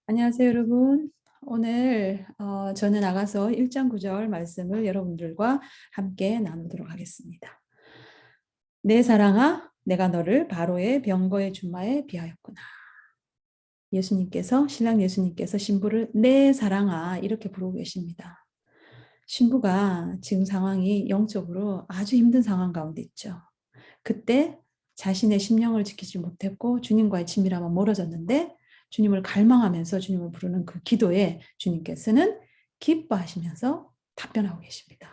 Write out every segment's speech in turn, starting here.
안녕하세요, 여러분. 오늘 저는 나가서 1장 9절 말씀을 여러분들과 함께 나누도록 하겠습니다. 내 사랑아, 내가 너를 바로의 병거의 준마에 비하였구나. 신랑 예수님께서 신부를 내 사랑아 이렇게 부르고 계십니다. 신부가 지금 상황이 영적으로 아주 힘든 상황 가운데 있죠. 그때 자신의 심령을 지키지 못했고 주님과의 친밀함은 멀어졌는데 주님을 갈망하면서 주님을 부르는 그 기도에 주님께서는 기뻐하시면서 답변하고 계십니다.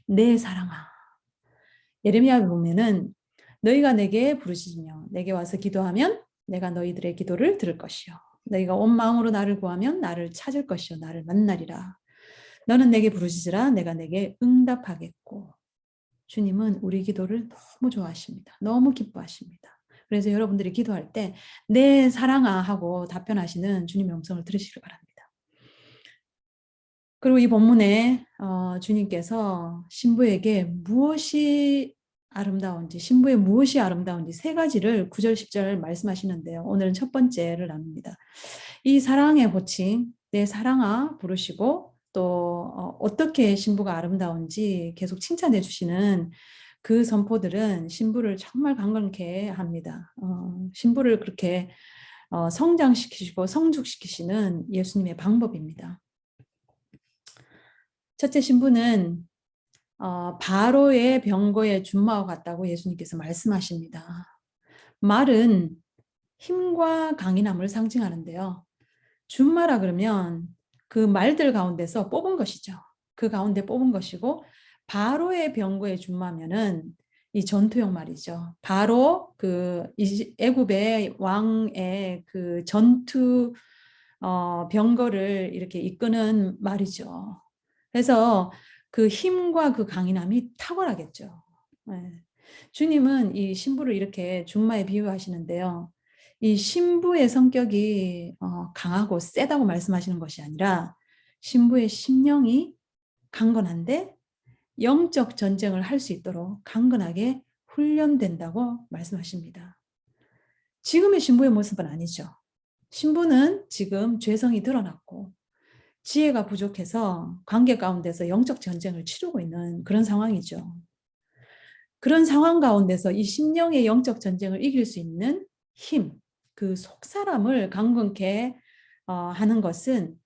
내 사랑아. 예레미야에 보면은 너희가 내게 부르시며 내게 와서 기도하면 내가 너희들의 기도를 들을 것이요. 너희가 온 마음으로 나를 구하면 나를 찾을 것이요. 나를 만나리라. 너는 내게 부르시리라 내가 내게 응답하겠고. 주님은 우리 기도를 너무 좋아하십니다. 너무 기뻐하십니다. 그래서 여러분들이 기도할 때 내 사랑아 하고 답변하시는 주님의 음성을 들으시길 바랍니다. 그리고 이 본문에 주님께서 신부에게 무엇이 아름다운지, 신부의 무엇이 아름다운지 세 가지를 9절, 10절 말씀하시는데요. 오늘은 첫 번째를 나눕니다. 이 사랑의 호칭, 내 사랑아 부르시고 또 어떻게 신부가 아름다운지 계속 칭찬해 주시는 그 선포들은 신부를 정말 강건케 합니다. 신부를 그렇게 성장시키시고 성숙시키시는 예수님의 방법입니다. 첫째 신부는 바로의 병거의 준마와 같다고 예수님께서 말씀하십니다. 말은 힘과 강인함을 상징하는데요. 준마라 그러면 그 말들 가운데서 뽑은 것이죠. 그 가운데 뽑은 것이고 바로의 병거의 준마면은 이 전투용 말이죠. 바로 그 애굽의 왕의 그 전투 병거를 이렇게 이끄는 말이죠. 그래서 그 힘과 그 강인함이 탁월하겠죠. 네. 주님은 이 신부를 이렇게 준마에 비유하시는데요. 이 신부의 성격이 강하고 세다고 말씀하시는 것이 아니라 신부의 심령이 강건한데 영적 전쟁을 할 수 있도록 강건하게 훈련된다고 말씀하십니다. 지금의 신부의 모습은 아니죠. 신부는 지금 죄성이 드러났고 지혜가 부족해서 관계 가운데서 영적 전쟁을 치르고 있는 그런 상황이죠. 그런 상황 가운데서 이 심령의 영적 전쟁을 이길 수 있는 힘, 그 속사람을 강건케 하는 것은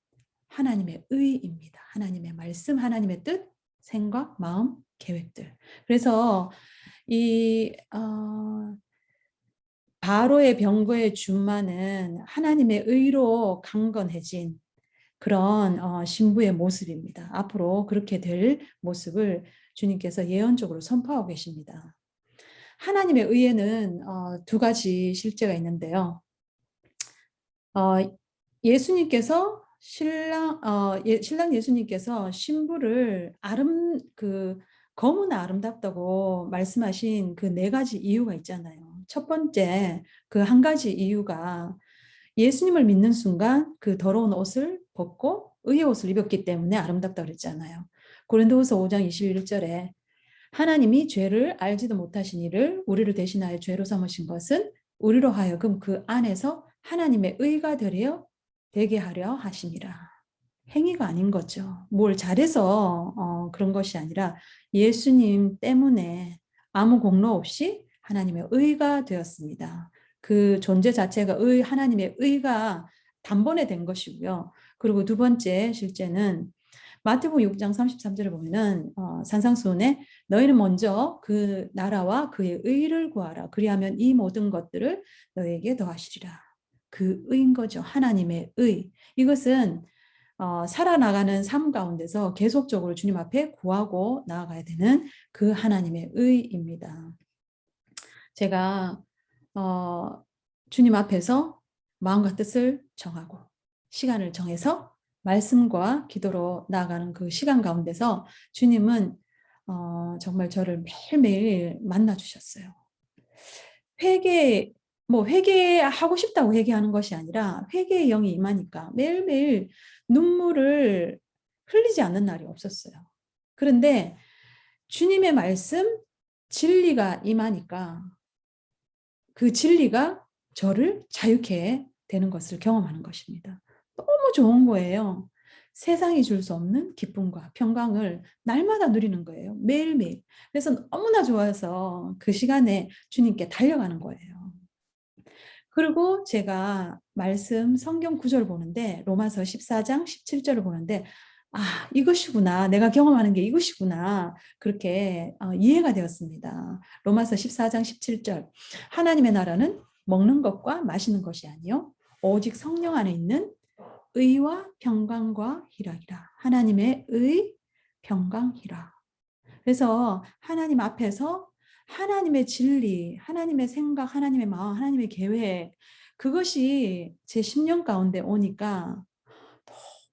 하나님의 의입니다. 하나님의 말씀, 하나님의 뜻, 생각, 마음, 계획들. 그래서 이 바로의 병거의 준마는 하나님의 의로 강건해진 그런 신부의 모습입니다. 앞으로 그렇게 될 모습을 주님께서 예언적으로 선포하고 계십니다. 하나님의 의에는 두 가지 실제가 있는데요. 예수님께서 신랑 예수님께서 신부를 거무나 아름답다고 말씀하신 그 네 가지 이유가 있잖아요. 첫 번째, 그 한 가지 이유가 예수님을 믿는 순간 그 더러운 옷을 벗고 의의 옷을 입었기 때문에 아름답다고 그랬잖아요. 고린도후서 5장 21절에 하나님이 죄를 알지도 못하신 이를 우리를 대신하여 죄로 삼으신 것은 우리로 하여금 그 안에서 하나님의 의가 되게 하려 하심이라. 행위가 아닌 거죠. 뭘 잘해서 그런 것이 아니라 예수님 때문에 아무 공로 없이 하나님의 의가 되었습니다. 그 존재 자체가 하나님의 의가 단번에 된 것이고요. 그리고 두 번째 실제는 마태복음 6장 33절에 보면은 산상수훈에 너희는 먼저 그 나라와 그의 의를 구하라. 그리하면 이 모든 것들을 너희에게 더하시리라. 그 의인 거죠. 하나님의 의. 이것은 살아나가는 삶 가운데서 계속적으로 주님 앞에 구하고 나아가야 되는 그 하나님의 의입니다. 제가 주님 앞에서 마음과 뜻을 정하고 시간을 정해서 말씀과 기도로 나아가는 그 시간 가운데서 주님은 정말 저를 매일매일 만나 주셨어요. 회개하고 싶다고 회개하는 것이 아니라 회개의 영이 임하니까 매일매일 눈물을 흘리지 않는 날이 없었어요. 그런데 주님의 말씀, 진리가 임하니까 그 진리가 저를 자유케 되는 것을 경험하는 것입니다. 너무 좋은 거예요. 세상이 줄 수 없는 기쁨과 평강을 날마다 누리는 거예요. 매일매일. 그래서 너무나 좋아서 그 시간에 주님께 달려가는 거예요. 그리고 제가 말씀 성경 구절을 보는데 로마서 14장 17절을 보는데 이것이구나. 내가 경험하는 게 이것이구나. 그렇게 이해가 되었습니다. 로마서 14장 17절. 하나님의 나라는 먹는 것과 마시는 것이 아니요 오직 성령 안에 있는 의와 평강과 희락이라. 하나님의 의, 평강, 희락. 그래서 하나님 앞에서 하나님의 진리, 하나님의 생각, 하나님의 마음, 하나님의 계획, 그것이 제 10년 가운데 오니까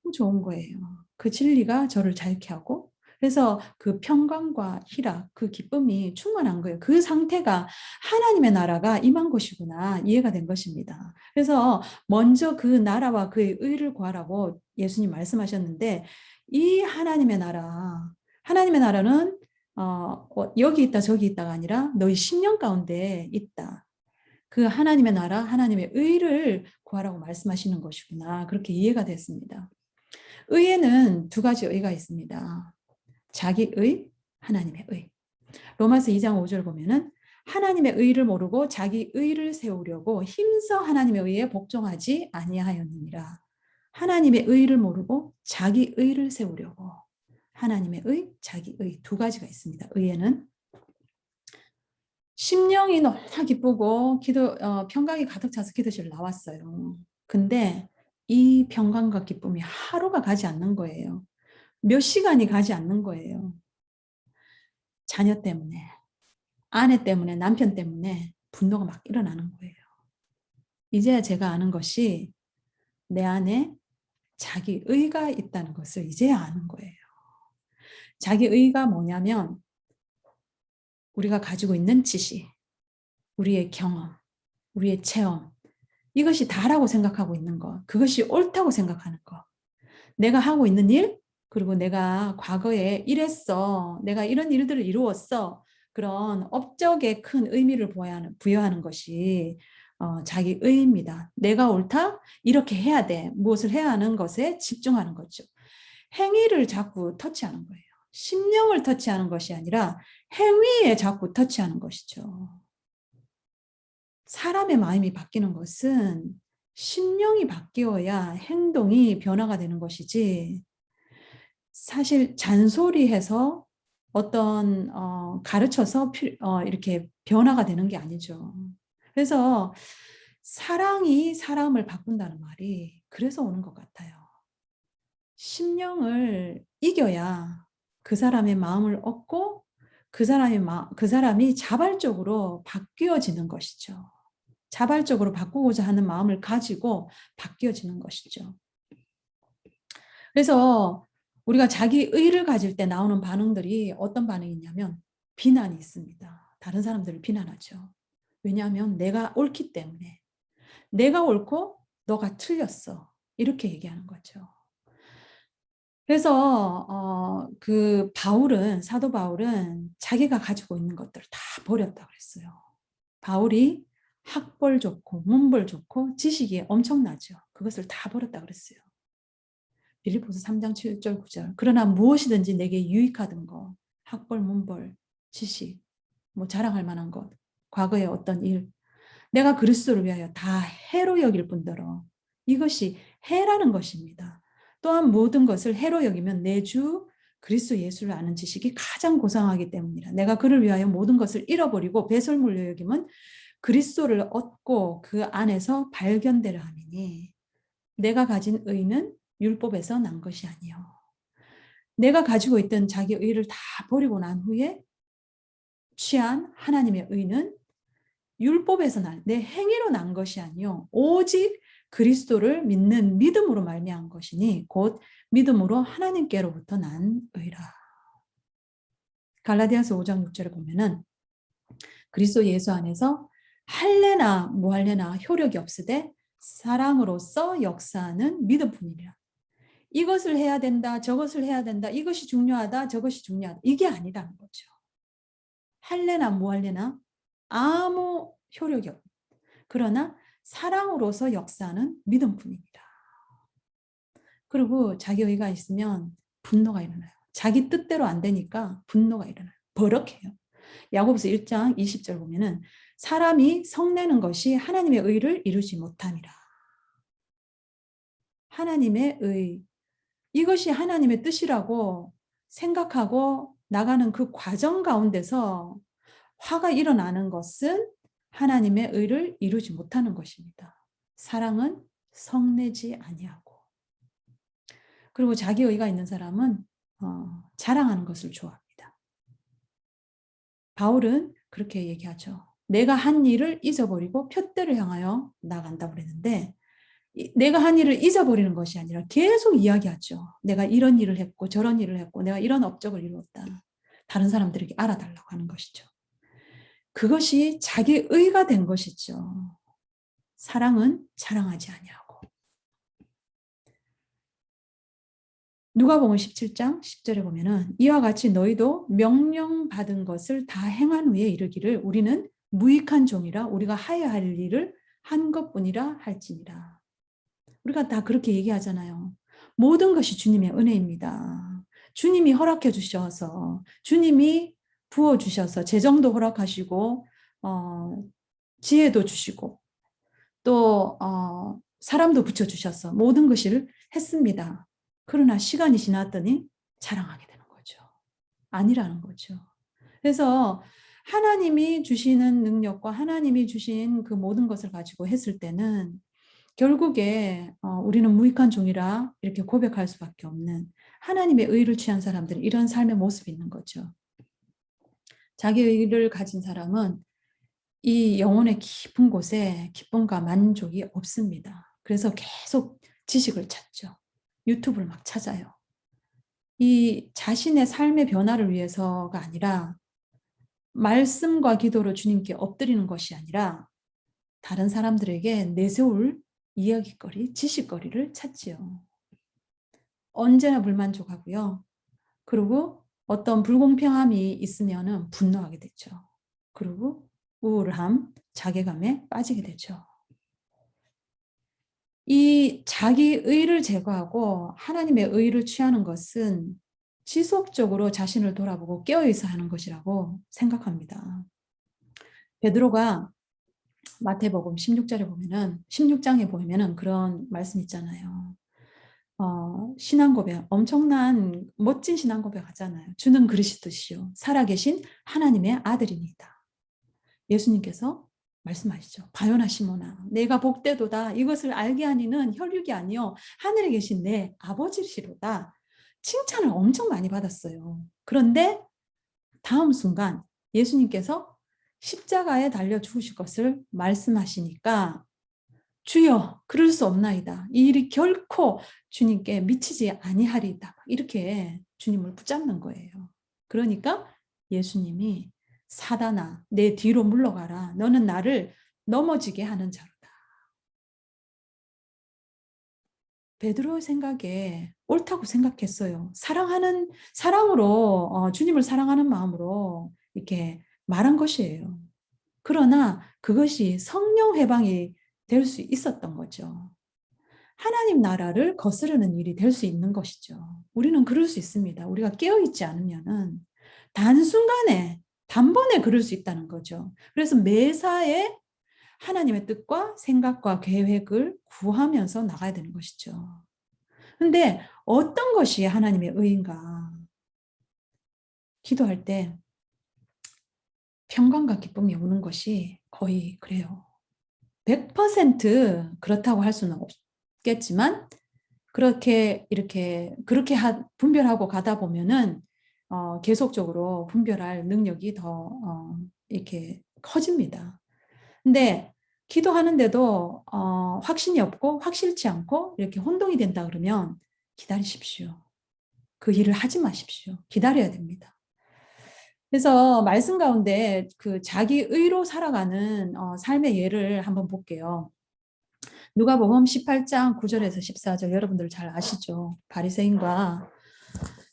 너무 좋은 거예요. 그 진리가 저를 자유케 하고, 그래서 그 평강과 희락, 그 기쁨이 충만한 거예요. 그 상태가 하나님의 나라가 임한 것이구나 이해가 된 것입니다. 그래서 먼저 그 나라와 그의 의를 구하라고 예수님 말씀하셨는데, 이 하나님의 나라는 여기 있다 저기 있다가 아니라 너희 심령 가운데 있다. 그 하나님의 나라, 하나님의 의를 구하라고 말씀하시는 것이구나. 그렇게 이해가 됐습니다. 의에는 두 가지 의가 있습니다. 자기의, 하나님의 의. 로마서 2장 5절 보면은 하나님의 의를 모르고 자기 의를 세우려고 힘써 하나님의 의에 복종하지 아니하였느니라. 하나님의 의를 모르고 자기 의를 세우려고. 하나님의 의, 자기 의 두 가지가 있습니다. 의에는 심령이 너무나 기쁘고 평강이 가득 차서 기도실 나왔어요. 근데 이 평강과 기쁨이 하루가 가지 않는 거예요. 몇 시간이 가지 않는 거예요. 자녀 때문에, 아내 때문에, 남편 때문에 분노가 막 일어나는 거예요. 이제야 제가 아는 것이 내 안에 자기 의가 있다는 것을 이제야 아는 거예요. 자기 의가 뭐냐면 우리가 가지고 있는 지식, 우리의 경험, 우리의 체험, 이것이 다라고 생각하고 있는 것, 그것이 옳다고 생각하는 것, 내가 하고 있는 일, 그리고 내가 과거에 이랬어, 내가 이런 일들을 이루었어, 그런 업적에 큰 의미를 부여하는 것이 자기 의입니다. 내가 옳다? 이렇게 해야 돼. 무엇을 해야 하는 것에 집중하는 거죠. 행위를 자꾸 터치하는 거예요. 심령을 터치하는 것이 아니라 행위에 자꾸 터치하는 것이죠. 사람의 마음이 바뀌는 것은 심령이 바뀌어야 행동이 변화가 되는 것이지, 사실 잔소리해서 어떤 가르쳐서 이렇게 변화가 되는 게 아니죠. 그래서 사랑이 사람을 바꾼다는 말이 그래서 오는 것 같아요. 심령을 이겨야 그 사람의 마음을 얻고 그 사람이 자발적으로 바뀌어지는 것이죠. 자발적으로 바꾸고자 하는 마음을 가지고 바뀌어지는 것이죠. 그래서 우리가 자기 의를 가질 때 나오는 반응들이 어떤 반응이 있냐면 비난이 있습니다. 다른 사람들을 비난하죠. 왜냐하면 내가 옳기 때문에. 내가 옳고 너가 틀렸어. 이렇게 얘기하는 거죠. 그래서 사도 바울은 자기가 가지고 있는 것들을 다 버렸다 그랬어요. 바울이 학벌 좋고 문벌 좋고 지식이 엄청나죠. 그것을 다 버렸다 그랬어요. 빌립보서 3장 7절 9절. 그러나 무엇이든지 내게 유익하던 것, 학벌, 문벌, 지식, 뭐 자랑할 만한 것, 과거의 어떤 일, 내가 그리스도를 위하여 다 해로 여길 뿐더러 이것이 해라는 것입니다. 또한 모든 것을 해로 여기면 내 주 그리스도 예수를 아는 지식이 가장 고상하기 때문이라. 내가 그를 위하여 모든 것을 잃어버리고 배설물로 여기면 그리스도를 얻고 그 안에서 발견되려 함이니 내가 가진 의는 율법에서 난 것이 아니요. 내가 가지고 있던 자기 의를 다 버리고 난 후에 취한 하나님의 의는 율법에서 내 행위로 난 것이 아니요 오직 그리스도를 믿는 믿음으로 말미암은 것이니 곧 믿음으로 하나님께로부터 난 의라. 갈라디아서 5장 6절에 보면은 그리스도 예수 안에서 할례나 무할례나 효력이 없으되 사랑으로서 역사하는 믿음뿐이라. 이것을 해야 된다, 저것을 해야 된다, 이것이 중요하다, 저것이 중요하다. 이게 아니라는 거죠. 할례나 무할례나 아무 효력이 없다. 그러나 사랑으로서 역사하는 믿음뿐입니다. 그리고 자기 의가 있으면 분노가 일어나요. 자기 뜻대로 안 되니까 분노가 일어나요. 버럭해요. 야고보서 1장 20절 보면은 사람이 성내는 것이 하나님의 의를 이루지 못함이라. 하나님의 의. 이것이 하나님의 뜻이라고 생각하고 나가는 그 과정 가운데서 화가 일어나는 것은 하나님의 의를 이루지 못하는 것입니다. 사랑은 성내지 아니하고. 그리고 자기 의가 있는 사람은 자랑하는 것을 좋아합니다. 바울은 그렇게 얘기하죠. 내가 한 일을 잊어버리고 표대를 향하여 나간다고 그랬는데 내가 한 일을 잊어버리는 것이 아니라 계속 이야기하죠. 내가 이런 일을 했고 저런 일을 했고 내가 이런 업적을 이루었다. 다른 사람들에게 알아달라고 하는 것이죠. 그것이 자기 의가 된 것이죠. 사랑은 자랑하지 아니하고. 누가복음 17장 10절에 보면은 이와 같이 너희도 명령받은 것을 다 행한 후에 이르기를 우리는 무익한 종이라 우리가 하여야 할 일을 한 것뿐이라 할지니라. 우리가 다 그렇게 얘기하잖아요. 모든 것이 주님의 은혜입니다. 주님이 허락해 주셔서 주님이 부어 주셔서 재정도 허락하시고 지혜도 주시고 또 사람도 붙여 주셔서 모든 것을 했습니다. 그러나 시간이 지났더니 자랑하게 되는 거죠. 아니라는 거죠. 그래서 하나님이 주시는 능력과 하나님이 주신 그 모든 것을 가지고 했을 때는 결국에 우리는 무익한 종이라 이렇게 고백할 수밖에 없는 하나님의 의를 취한 사람들은 이런 삶의 모습이 있는 거죠. 자기 의를 가진 사람은 이 영혼의 깊은 곳에 기쁨과 만족이 없습니다. 그래서 계속 지식을 찾죠. 유튜브를 막 찾아요. 이 자신의 삶의 변화를 위해서가 아니라 말씀과 기도로 주님께 엎드리는 것이 아니라 다른 사람들에게 내세울 이야기거리, 지식거리를 찾지요. 언제나 불만족하고요. 그리고 어떤 불공평함이 있으면 분노하게 되죠. 그리고 우울함, 자괴감에 빠지게 되죠. 이 자기 의를 제거하고 하나님의 의를 취하는 것은 지속적으로 자신을 돌아보고 깨어있어 하는 것이라고 생각합니다. 베드로가 마태복음 16장에 보면은 그런 말씀 있잖아요. 신앙 고백, 엄청난 멋진 신앙 고백 하잖아요. 주는 그리스도시요 살아계신 하나님의 아들입니다. 예수님께서 말씀하시죠. 바요나 시모나 내가 복되도다 이것을 알게 하니는 혈육이 아니요 하늘에 계신 내 아버지시로다. 칭찬을 엄청 많이 받았어요. 그런데 다음 순간 예수님께서 십자가에 달려 죽으실 것을 말씀하시니까 주여 그럴 수 없나이다. 이 일이 결코 주님께 미치지 아니하리이다. 이렇게 주님을 붙잡는 거예요. 그러니까 예수님이 사단아 내 뒤로 물러가라. 너는 나를 넘어지게 하는 자로다. 베드로의 생각에 옳다고 생각했어요. 사랑으로 주님을 사랑하는 마음으로 이렇게 말한 것이에요. 그러나 그것이 성령 회방이 될 수 있었던 거죠. 하나님 나라를 거스르는 일이 될 수 있는 것이죠. 우리는 그럴 수 있습니다. 우리가 깨어있지 않으면은 단순간에 단번에 그럴 수 있다는 거죠. 그래서 매사에 하나님의 뜻과 생각과 계획을 구하면서 나가야 되는 것이죠. 근데 어떤 것이 하나님의 의인가? 기도할 때 평강과 기쁨이 오는 것이 거의 그래요. 100% 그렇다고 할 수는 없겠지만 그렇게 분별하고 가다 보면은 계속적으로 분별할 능력이 더 이렇게 커집니다. 근데 기도하는데도 확신이 없고 확실치 않고 이렇게 혼동이 된다 그러면 기다리십시오. 그 일을 하지 마십시오. 기다려야 됩니다. 그래서 말씀 가운데 그 자기 의로 살아가는 삶의 예를 한번 볼게요. 누가복음 18장 9절에서 14절 여러분들 잘 아시죠? 바리새인과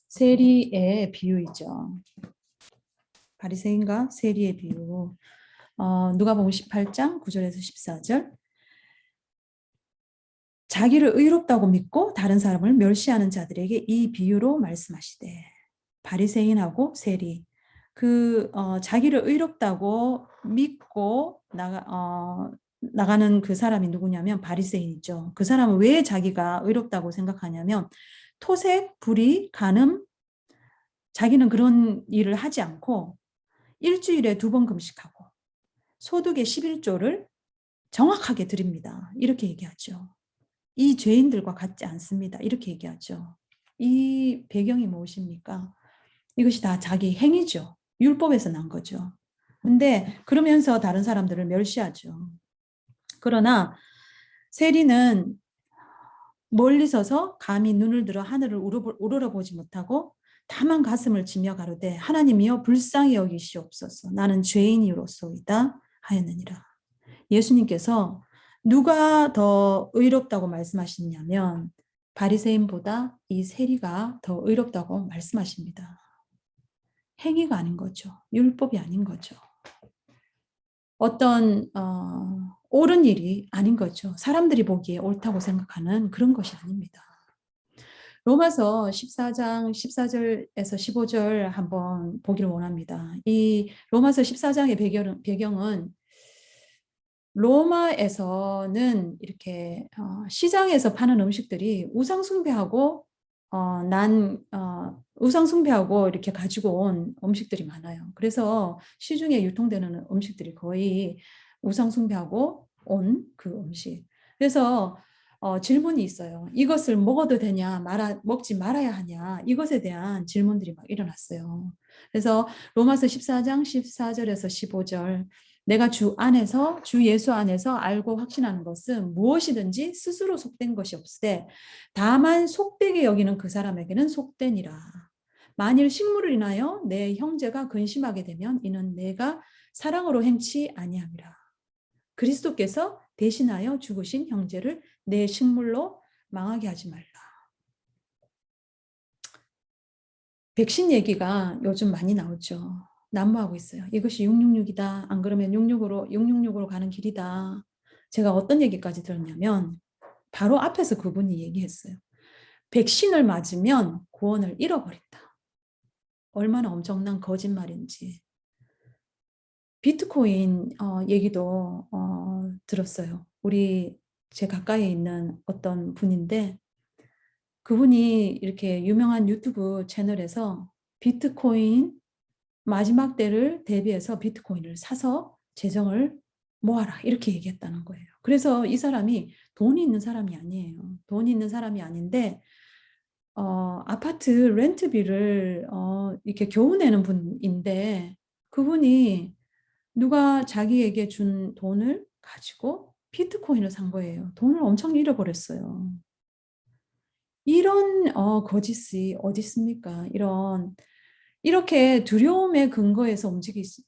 세리의 비유이죠. 바리새인과 세리의 비유. 누가복음 18장 9절에서 14절. 자기를 의롭다고 믿고 다른 사람을 멸시하는 자들에게 이 비유로 말씀하시되 바리새인하고 세리 자기를 의롭다고 믿고 나가는 그 사람이 누구냐면 바리새인이죠. 그 사람은 왜 자기가 의롭다고 생각하냐면 토색, 불의, 간음 자기는 그런 일을 하지 않고 일주일에 2번 금식하고 소득의 11조를 정확하게 드립니다. 이렇게 얘기하죠. 이 죄인들과 같지 않습니다. 이렇게 얘기하죠. 이 배경이 무엇입니까? 이것이 다 자기 행위죠. 율법에서 난 거죠. 근데 그러면서 다른 사람들을 멸시하죠. 그러나 세리는 멀리 서서 감히 눈을 들어 하늘을 우러러보지 못하고 다만 가슴을 치며 가로되 하나님이여 불쌍히 여기시옵소서 나는 죄인이로소이다 하였느니라. 예수님께서 누가 더 의롭다고 말씀하시냐면 바리새인보다 이 세리가 더 의롭다고 말씀하십니다. 행위가 아닌 거죠. 율법이 아닌 거죠. 어떤 옳은 일이 아닌 거죠. 사람들이 보기에 옳다고 생각하는 그런 것이 아닙니다. 로마서 14장 14절에서 15절 한번 보기를 원합니다. 이 로마서 14장의 배경은 로마에서는 이렇게 시장에서 파는 음식들이 우상숭배하고 우상숭배하고 이렇게 가지고 온 음식들이 많아요. 그래서 시중에 유통되는 음식들이 거의 우상숭배하고 온 그 음식. 그래서 질문이 있어요. 이것을 먹어도 되냐, 먹지 말아야 하냐, 이것에 대한 질문들이 막 일어났어요. 그래서 로마서 14장 14절에서 15절 내가 주 예수 안에서 알고 확신하는 것은 무엇이든지 스스로 속된 것이 없으되 다만 속되게 여기는 그 사람에게는 속되니라. 만일 식물을 인하여 내 형제가 근심하게 되면 이는 내가 사랑으로 행치 아니함이라. 그리스도께서 대신하여 죽으신 형제를 내 식물로 망하게 하지 말라. 백신 얘기가 요즘 많이 나오죠. 난무하고 있어요. 이것이 666이다. 안 그러면 666으로 가는 길이다. 제가 어떤 얘기까지 들었냐면 바로 앞에서 그분이 얘기했어요. 백신을 맞으면 구원을 잃어버린다. 얼마나 엄청난 거짓말인지. 비트코인 얘기도 들었어요. 제 가까이에 있는 어떤 분인데 그분이 이렇게 유명한 유튜브 채널에서 비트코인 마지막 때를 대비해서 비트코인을 사서 재정을 모아라 이렇게 얘기했다는 거예요. 그래서 이 사람이 돈이 있는 사람이 아니에요. 돈이 있는 사람이 아닌데 아파트 렌트비를 이렇게 겨우 내는 분인데 그분이 누가 자기에게 준 돈을 가지고 비트코인을 산 거예요. 돈을 엄청 잃어버렸어요. 이런 거짓이 어디 있습니까? 이렇게 두려움의 근거에서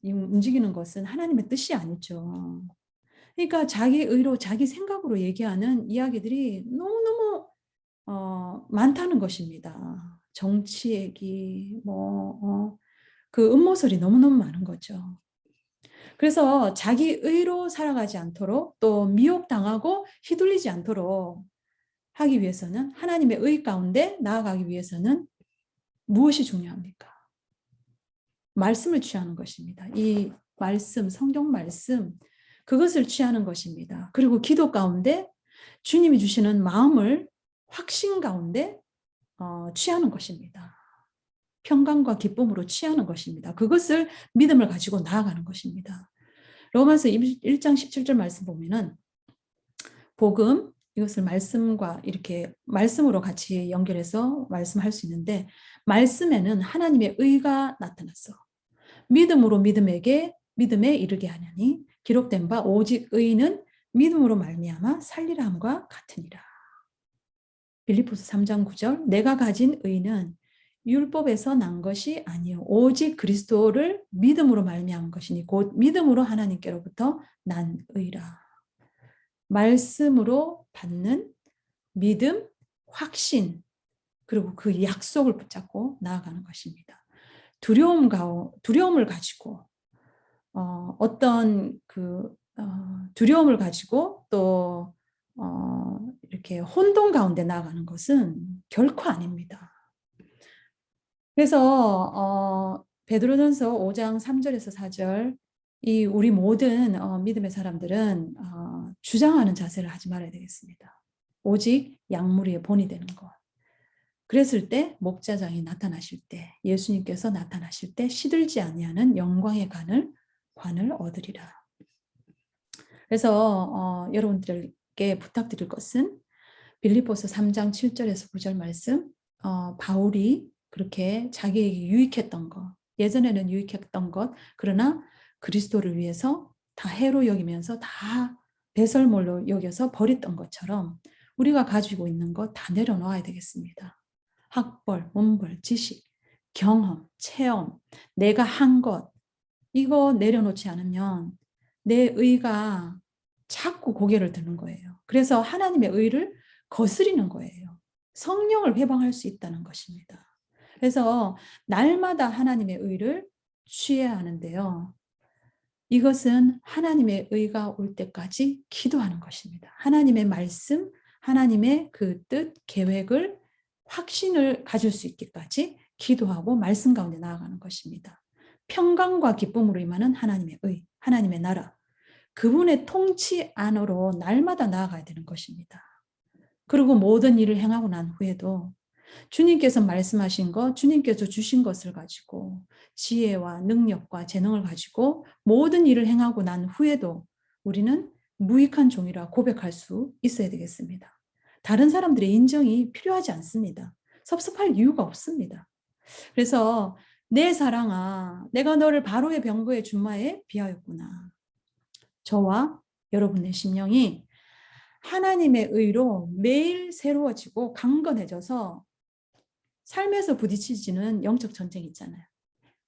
움직이는 것은 하나님의 뜻이 아니죠. 그러니까 자기 의로 자기 생각으로 얘기하는 이야기들이 너무너무 많다는 것입니다. 정치 얘기, 그 음모설이 너무너무 많은 거죠. 그래서 자기 의로 살아가지 않도록 또 미혹당하고 휘둘리지 않도록 하기 위해서는 하나님의 의 가운데 나아가기 위해서는 무엇이 중요합니까? 말씀을 취하는 것입니다. 이 말씀, 성경 말씀, 그것을 취하는 것입니다. 그리고 기도 가운데 주님이 주시는 마음을 확신 가운데 취하는 것입니다. 평강과 기쁨으로 취하는 것입니다. 그것을 믿음을 가지고 나아가는 것입니다. 로마서 1장 17절 말씀 보면은 복음 이것을 말씀과 이렇게 말씀으로 같이 연결해서 말씀할 수 있는데 말씀에는 하나님의 의가 나타났어. 믿음으로 믿음에 이르게 하냐니 기록된 바 오직 의는 믿음으로 말미암아 살리라 함과 같으니라. 빌립보서 3장 9절 내가 가진 의는 율법에서 난 것이 아니요 오직 그리스도를 믿음으로 말미암은 것이니 곧 믿음으로 하나님께로부터 난 의라. 말씀으로 받는 믿음, 확신 그리고 그 약속을 붙잡고 나아가는 것입니다. 두려움을 가지고 어떤 두려움을 가지고 또 이렇게 혼돈 가운데 나아가는 것은 결코 아닙니다. 그래서 베드로전서 5장 3절에서 4절 이 우리 모든 믿음의 사람들은 주장하는 자세를 하지 말아야 되겠습니다. 오직 약물의 본이 되는 것. 그랬을 때 목자장이 나타나실 때 예수님께서 나타나실 때 시들지 아니하는 영광의 관을 얻으리라. 그래서 여러분들께 부탁드릴 것은 빌립보서 3장 7절에서 9절 말씀 바울이 그렇게 자기에게 유익했던 것 예전에는 유익했던 것 그러나 그리스도를 위해서 다 해로 여기면서 다 배설물로 여겨서 버렸던 것처럼 우리가 가지고 있는 것 다 내려놓아야 되겠습니다. 학벌, 문벌, 지식, 경험, 체험, 내가 한 것 이거 내려놓지 않으면 내 의가 자꾸 고개를 드는 거예요. 그래서 하나님의 의를 거스리는 거예요. 성령을 회방할 수 있다는 것입니다. 그래서 날마다 하나님의 의를 취해야 하는데요. 이것은 하나님의 의가 올 때까지 기도하는 것입니다. 하나님의 말씀, 하나님의 그 뜻, 계획을 확신을 가질 수 있기까지 기도하고 말씀 가운데 나아가는 것입니다. 평강과 기쁨으로 임하는 하나님의 의, 하나님의 나라, 그분의 통치 안으로 날마다 나아가야 되는 것입니다. 그리고 모든 일을 행하고 난 후에도 주님께서 말씀하신 것, 주님께서 주신 것을 가지고 지혜와 능력과 재능을 가지고 모든 일을 행하고 난 후에도 우리는 무익한 종이라 고백할 수 있어야 되겠습니다. 다른 사람들의 인정이 필요하지 않습니다. 섭섭할 이유가 없습니다. 그래서 내 사랑아, 내가 너를 바로의 병거의 준마에 비하였구나. 저와 여러분의 심령이 하나님의 의로 매일 새로워지고 강건해져서 삶에서 부딪히지는 영적 전쟁이 있잖아요.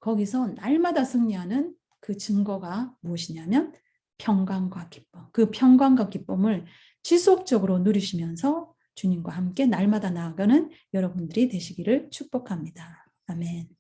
거기서 날마다 승리하는 그 증거가 무엇이냐면 평강과 기쁨. 그 평강과 기쁨을 지속적으로 누리시면서 주님과 함께 날마다 나아가는 여러분들이 되시기를 축복합니다. 아멘.